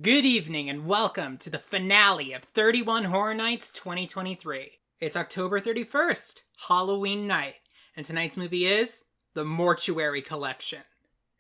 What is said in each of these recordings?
Good evening and welcome to the finale of 31 Horror Nights 2023. It's October 31st, Halloween night, and tonight's movie is The Mortuary Collection.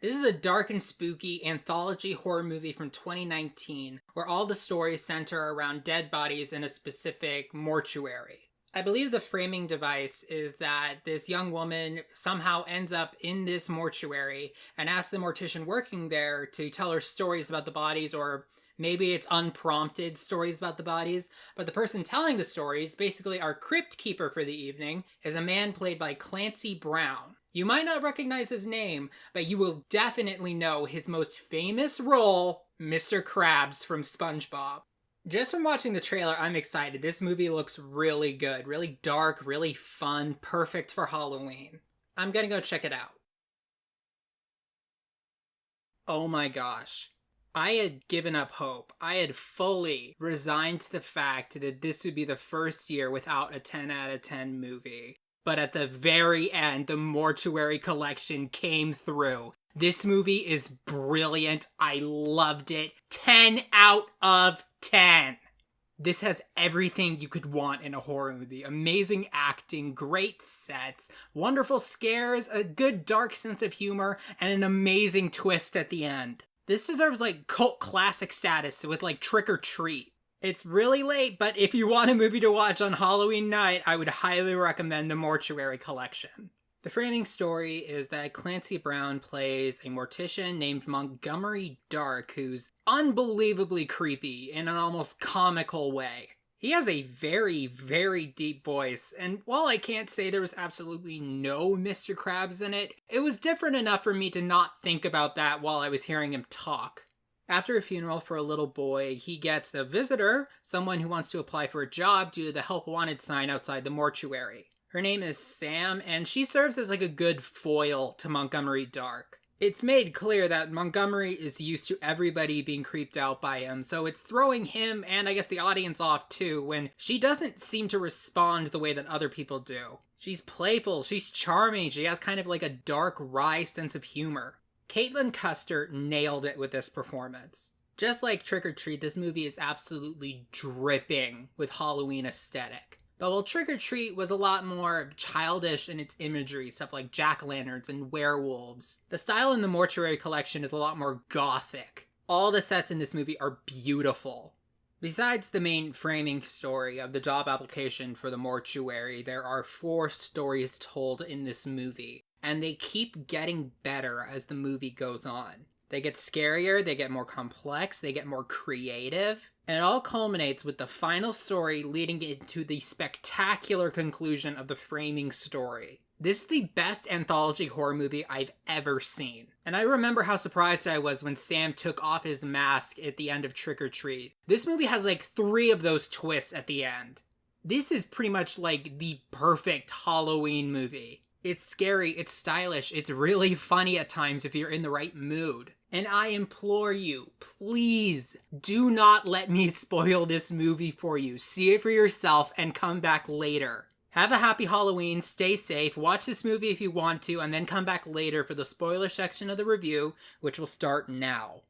This is a dark and spooky anthology horror movie from 2019 where all the stories center around dead bodies in a specific mortuary. I believe the framing device is that this young woman somehow ends up in this mortuary and asks the mortician working there to tell her stories about the bodies, or maybe it's unprompted stories about the bodies. But the person telling the stories, basically our crypt keeper for the evening, is a man played by Clancy Brown. You might not recognize his name, but you will definitely know his most famous role, Mr. Krabs from SpongeBob. Just from watching the trailer, I'm excited. This movie looks really good, really dark, really fun, perfect for Halloween. I'm gonna go check it out. Oh my gosh. I had given up hope. I had fully resigned to the fact that this would be the first year without a 10 out of 10 movie. But at the very end, the Mortuary Collection came through. This movie is brilliant. I loved it. 10 out of 10. This has everything you could want in a horror movie. Amazing acting, great sets, wonderful scares, a good dark sense of humor, and an amazing twist at the end. This deserves cult classic status with Trick or Treat. It's really late, but if you want a movie to watch on Halloween night, I would highly recommend The Mortuary Collection. The framing story is that Clancy Brown plays a mortician named Montgomery Dark who's unbelievably creepy in an almost comical way. He has a very, very deep voice, and while I can't say there was absolutely no Mr. Krabs in it, it was different enough for me to not think about that while I was hearing him talk. After a funeral for a little boy, he gets a visitor, someone who wants to apply for a job due to the help wanted sign outside the mortuary. Her name is Sam, and she serves as a good foil to Montgomery Dark. It's made clear that Montgomery is used to everybody being creeped out by him, so it's throwing him and I guess the audience off too when she doesn't seem to respond the way that other people do. She's playful, she's charming, she has kind of a dark, wry sense of humor. Caitlin Custer nailed it with this performance. Just like Trick or Treat, this movie is absolutely dripping with Halloween aesthetic. But while Trick or Treat was a lot more childish in its imagery, stuff like jack-o'-lanterns and werewolves, the style in the Mortuary Collection is a lot more gothic. All the sets in this movie are beautiful. Besides the main framing story of the job application for the mortuary, there are 4 stories told in this movie, and they keep getting better as the movie goes on. They get scarier, they get more complex, they get more creative, and it all culminates with the final story leading into the spectacular conclusion of the framing story. This is the best anthology horror movie I've ever seen. And I remember how surprised I was when Sam took off his mask at the end of Trick or Treat. This movie has 3 of those twists at the end. This is pretty much the perfect Halloween movie. It's scary, it's stylish, it's really funny at times if you're in the right mood. And I implore you, please do not let me spoil this movie for you. See it for yourself and come back later. Have a happy Halloween, stay safe, watch this movie if you want to, and then come back later for the spoiler section of the review, which will start now.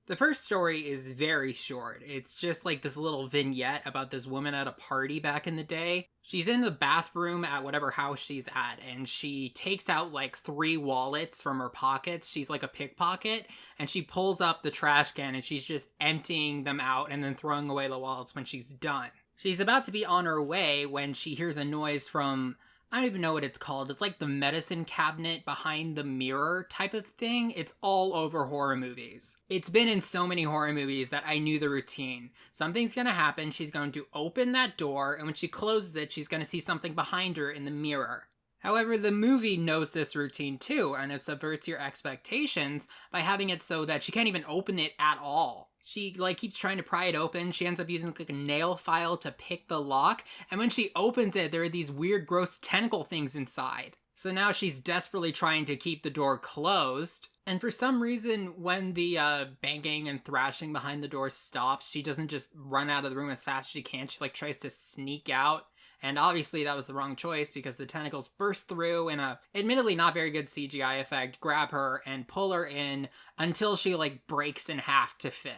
The first story is very short. It's just this little vignette about this woman at a party back in the day. She's in the bathroom at whatever house she's at, and she takes out 3 wallets from her pockets. She's like a pickpocket, and she pulls up the trash can and she's just emptying them out and then throwing away the wallets when she's done. She's about to be on her way when she hears a noise from, I don't even know what it's called. It's the medicine cabinet behind the mirror type of thing. It's all over horror movies. It's been in so many horror movies that I knew the routine. Something's gonna happen, she's going to open that door, and when she closes it, she's gonna see something behind her in the mirror. However, the movie knows this routine too, and it subverts your expectations by having it so that she can't even open it at all. She keeps trying to pry it open. She ends up using a nail file to pick the lock, and when she opens it, there are these weird gross tentacle things inside. So now she's desperately trying to keep the door closed, and for some reason when the banging and thrashing behind the door stops, she doesn't just run out of the room as fast as she can. She tries to sneak out And obviously that was the wrong choice because the tentacles burst through in a admittedly not very good CGI effect, grab her and pull her in until she like breaks in half to fit.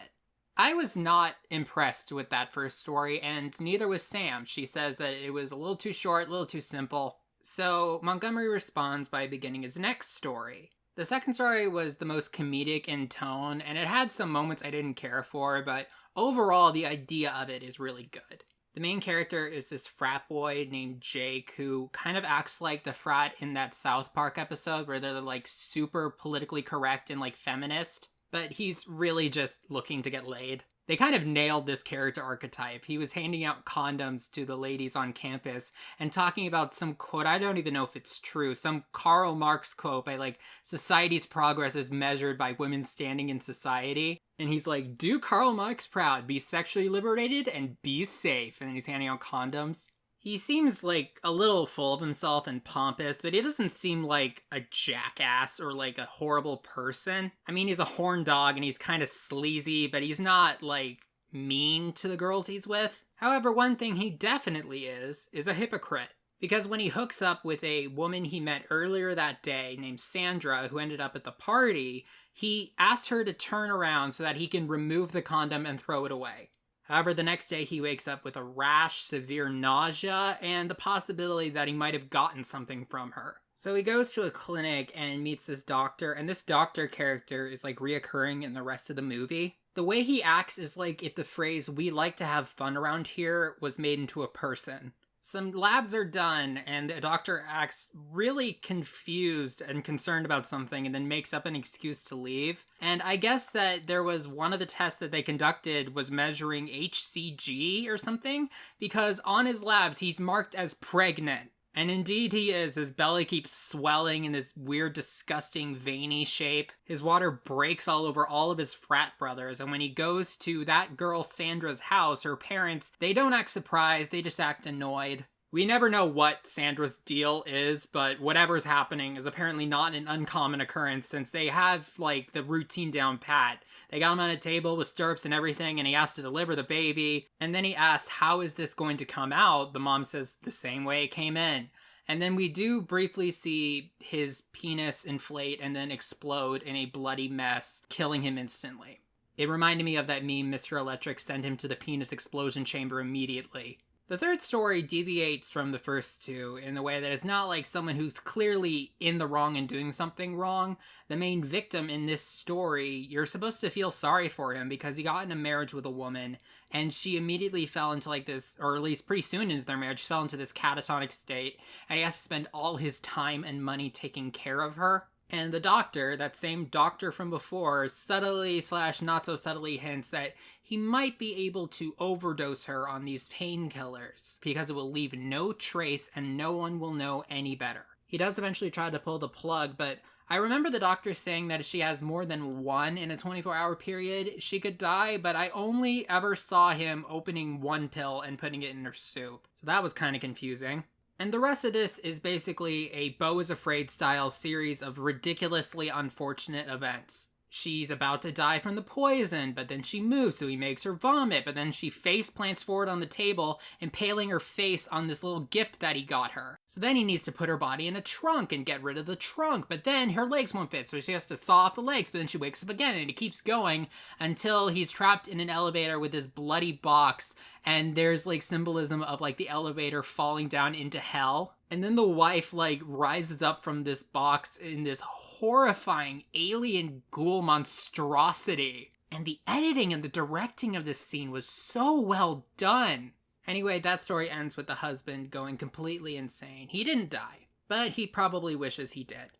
I was not impressed with that first story, and neither was Sam. She says that it was a little too short, a little too simple. So Montgomery responds by beginning his next story. The second story was the most comedic in tone, and it had some moments I didn't care for, but overall the idea of it is really good. The main character is this frat boy named Jake who kind of acts like the frat in that South Park episode where they're like super politically correct and like feminist, but he's really just looking to get laid. They kind of nailed this character archetype. He was handing out condoms to the ladies on campus and talking about some quote, I don't even know if it's true, some Karl Marx quote by like, society's progress is measured by women's standing in society. And he's like, do Karl Marx proud, be sexually liberated, and be safe. And then he's handing out condoms. He seems like a little full of himself and pompous, but he doesn't seem like a jackass or like a horrible person. I mean, he's a horn dog and he's kind of sleazy, but he's not like mean to the girls he's with. However, one thing he definitely is a hypocrite. Because when he hooks up with a woman he met earlier that day named Sandra, who ended up at the party, he asks her to turn around so that he can remove the condom and throw it away. However, the next day he wakes up with a rash, severe nausea, and the possibility that he might have gotten something from her. So he goes to a clinic and meets this doctor, and this doctor character is like reoccurring in the rest of the movie. The way he acts is like if the phrase, "we like to have fun around here," was made into a person. Some labs are done, and the doctor acts really confused and concerned about something and then makes up an excuse to leave. And I guess that there was one of the tests that they conducted was measuring HCG or something, because on his labs he's marked as pregnant. And indeed he is. His belly keeps swelling in this weird, disgusting, veiny shape. His water breaks all over all of his frat brothers, and when he goes to that girl Sandra's house, her parents, they don't act surprised, they just act annoyed. We never know what Sandra's deal is, but whatever's happening is apparently not an uncommon occurrence since they have, like, the routine down pat. They got him on a table with stirrups and everything, and he has to deliver the baby. And then he asks, how is this going to come out? The mom says, the same way it came in. And then we do briefly see his penis inflate and then explode in a bloody mess, killing him instantly. It reminded me of that meme, Mr. Electric, send him to the penis explosion chamber immediately. The third story deviates from the first two in the way that it's not like someone who's clearly in the wrong and doing something wrong. The main victim in this story, you're supposed to feel sorry for him because he got in a marriage with a woman and she immediately fell into like this, or at least pretty soon into their marriage, fell into this catatonic state, and he has to spend all his time and money taking care of her. And the doctor, that same doctor from before, subtly / not so subtly hints that he might be able to overdose her on these painkillers because it will leave no trace and no one will know any better. He does eventually try to pull the plug, but I remember the doctor saying that if she has more than one in a 24-hour period, she could die, but I only ever saw him opening one pill and putting it in her soup. So that was kind of confusing. And the rest of this is basically a Beau is Afraid style series of ridiculously unfortunate events. She's about to die from the poison, but then she moves, so he makes her vomit, but then she face plants forward on the table, impaling her face on this little gift that he got her. So then he needs to put her body in a trunk and get rid of the trunk, but then her legs won't fit, so she has to saw off the legs, but then she wakes up again, and he keeps going until he's trapped in an elevator with this bloody box, and there's like symbolism of like the elevator falling down into hell. And then the wife like rises up from this box in this horrifying alien ghoul monstrosity. And the editing and the directing of this scene was so well done. Anyway, that story ends with the husband going completely insane. He didn't die, but he probably wishes he did.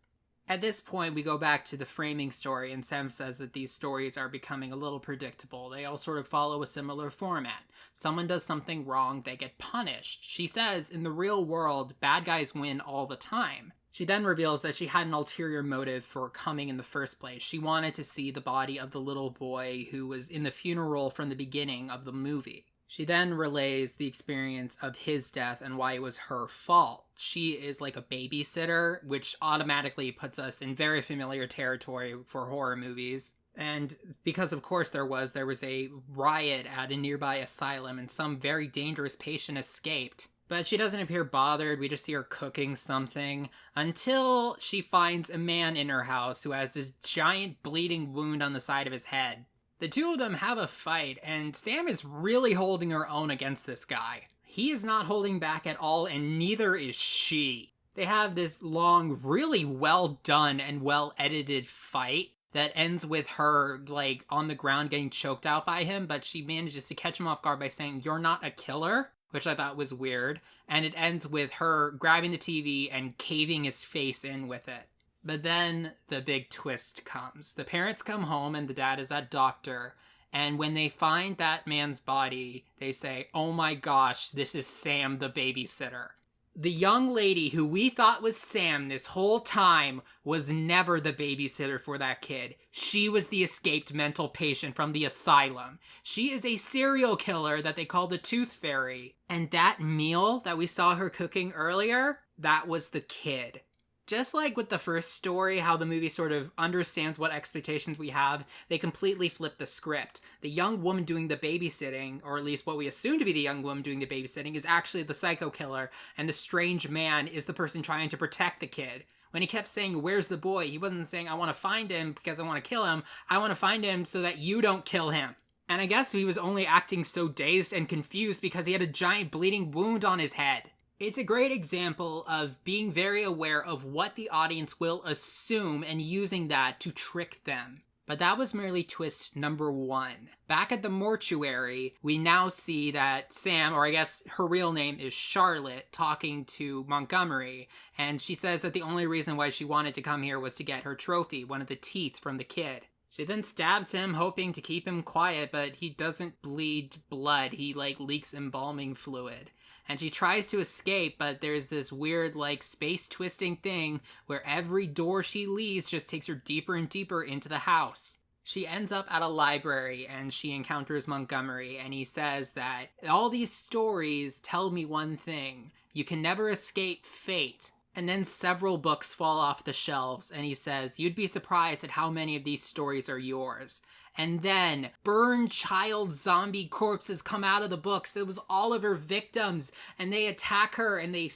At this point, we go back to the framing story, and Sam says that these stories are becoming a little predictable. They all sort of follow a similar format. Someone does something wrong, they get punished. She says, in the real world, bad guys win all the time. She then reveals that she had an ulterior motive for coming in the first place. She wanted to see the body of the little boy who was in the funeral from the beginning of the movie. She then relays the experience of his death and why it was her fault. She is like a babysitter, which automatically puts us in very familiar territory for horror movies. And because of course there was a riot at a nearby asylum and some very dangerous patient escaped. But she doesn't appear bothered. We just see her cooking something until she finds a man in her house who has this giant bleeding wound on the side of his head. The two of them have a fight, and Sam is really holding her own against this guy. He is not holding back at all, and neither is she. They have this long, really well done and well edited fight that ends with her, like, on the ground getting choked out by him, but she manages to catch him off guard by saying, "You're not a killer," which I thought was weird. And it ends with her grabbing the TV and caving his face in with it. But then the big twist comes. The parents come home and the dad is that doctor. And when they find that man's body, they say, "Oh my gosh, this is Sam the babysitter." The young lady who we thought was Sam this whole time was never the babysitter for that kid. She was the escaped mental patient from the asylum. She is a serial killer that they call the Tooth Fairy. And that meal that we saw her cooking earlier, that was the kid. Just like with the first story, how the movie sort of understands what expectations we have, they completely flip the script. The young woman doing the babysitting, or at least what we assume to be the young woman doing the babysitting, is actually the psycho killer, and the strange man is the person trying to protect the kid. When he kept saying, "Where's the boy?" he wasn't saying, "I want to find him because I want to kill him. I want to find him so that you don't kill him." And I guess he was only acting so dazed and confused because he had a giant bleeding wound on his head. It's a great example of being very aware of what the audience will assume and using that to trick them. But that was merely twist number 1. Back at the mortuary, we now see that Sam, or I guess her real name is Charlotte, talking to Montgomery, and she says that the only reason why she wanted to come here was to get her trophy, one of the teeth from the kid. She then stabs him, hoping to keep him quiet, but he doesn't bleed blood. He, leaks embalming fluid. And she tries to escape, but there's this weird, space-twisting thing where every door she leaves just takes her deeper and deeper into the house. She ends up at a library, and she encounters Montgomery, and he says that all these stories tell me one thing: you can never escape fate. And then several books fall off the shelves, and he says, "You'd be surprised at how many of these stories are yours." And then burned child zombie corpses come out of the books. It was all of her victims, and they attack her, and they,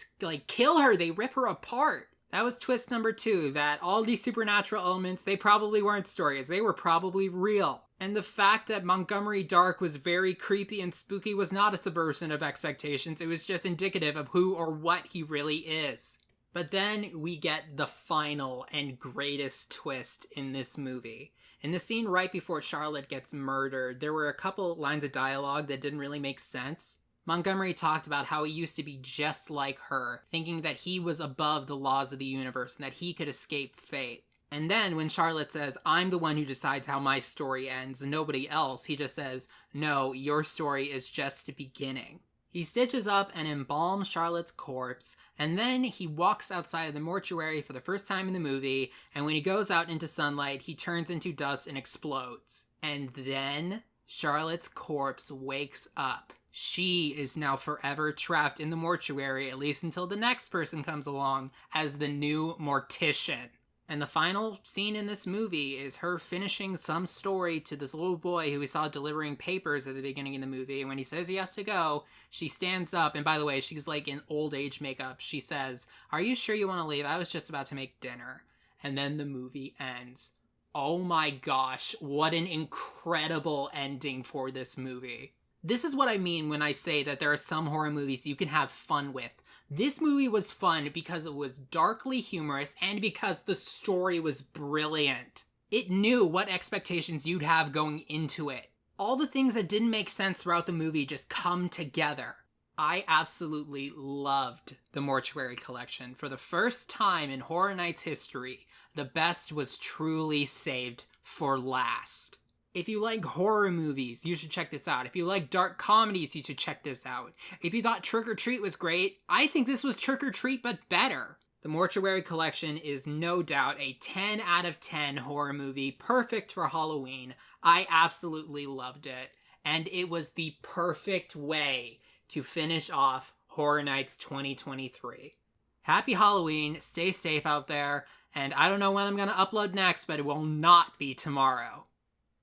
kill her. They rip her apart. That was twist number 2, that all these supernatural elements, they probably weren't stories. They were probably real. And the fact that Montgomery Dark was very creepy and spooky was not a subversion of expectations. It was just indicative of who or what he really is. But then we get the final and greatest twist in this movie. In the scene right before Charlotte gets murdered, there were a couple lines of dialogue that didn't really make sense. Montgomery talked about how he used to be just like her, thinking that he was above the laws of the universe and that he could escape fate. And then when Charlotte says, "I'm the one who decides how my story ends, nobody else," he just says, "No, your story is just beginning." He stitches up and embalms Charlotte's corpse, and then he walks outside of the mortuary for the first time in the movie, and when he goes out into sunlight, he turns into dust and explodes. And then Charlotte's corpse wakes up. She is now forever trapped in the mortuary, at least until the next person comes along, as the new mortician. And the final scene in this movie is her finishing some story to this little boy who we saw delivering papers at the beginning of the movie. And when he says he has to go, she stands up. And by the way, she's in old age makeup. She says, "Are you sure you want to leave? I was just about to make dinner." And then the movie ends. Oh my gosh, what an incredible ending for this movie. This is what I mean when I say that there are some horror movies you can have fun with. This movie was fun because it was darkly humorous and because the story was brilliant. It knew what expectations you'd have going into it. All the things that didn't make sense throughout the movie just come together. I absolutely loved the Mortuary collection. For the first time in Horror Nights history, the best was truly saved for last. If you like horror movies, you should check this out. If you like dark comedies, you should check this out. If you thought Trick or Treat was great, I think this was Trick or Treat but better. The Mortuary collection is no doubt a 10 out of 10 horror movie, perfect for Halloween. I absolutely loved it, and it was the perfect way to finish off Horror Nights 2023. Happy Halloween, stay safe out there, and I don't know when I'm going to upload next, but it will not be tomorrow.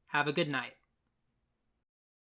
Have a good night.